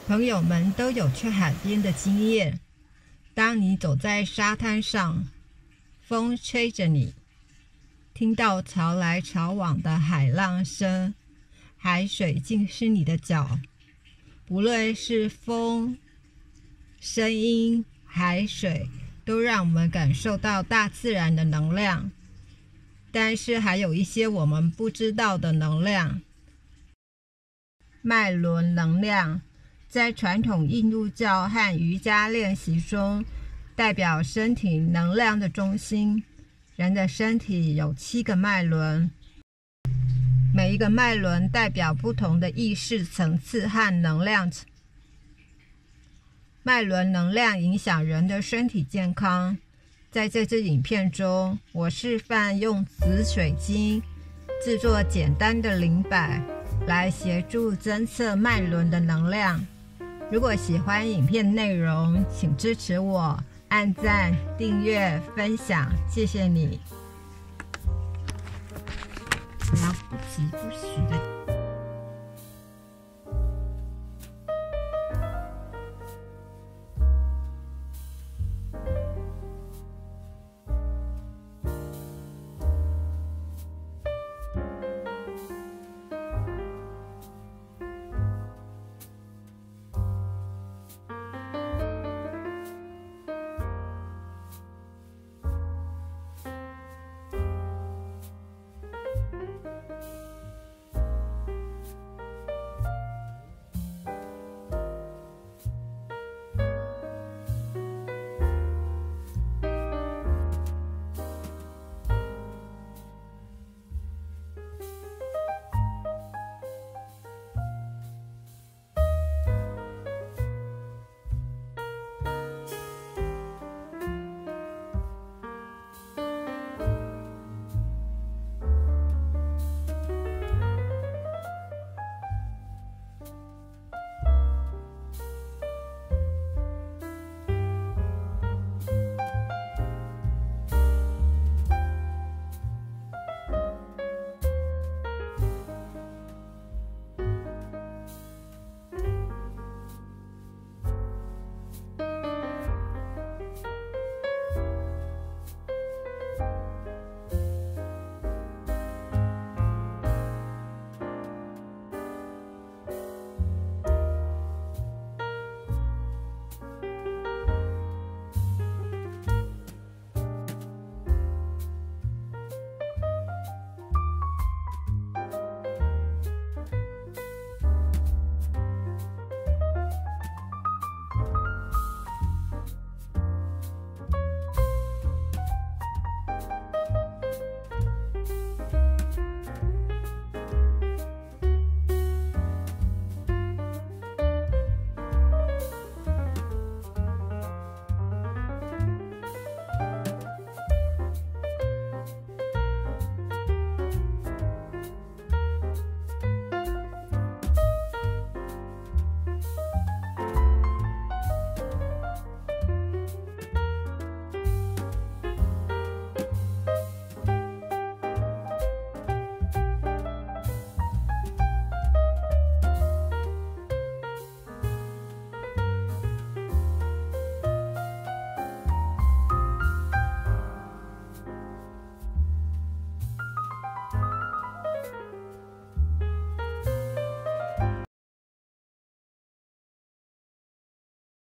朋友们都有去海边的经验。当你走在沙滩上，风吹着你，听到潮来潮往的海浪声，海水浸湿你的脚。不论是风、声音、海水，都让我们感受到大自然的能量。但是还有一些我们不知道的能量。脉轮能量在传统印度教和瑜伽练习中，代表身体能量的中心。人的身体有7个脉轮，每一个脉轮代表不同的意识层次和能量。脉轮能量影响人的身体健康。在这支影片中，我示范用紫水晶制作简单的灵摆，来协助侦测脉轮的能量。如果喜欢影片内容，请支持我，按赞、订阅、分享，谢谢你。不要不疾不徐的。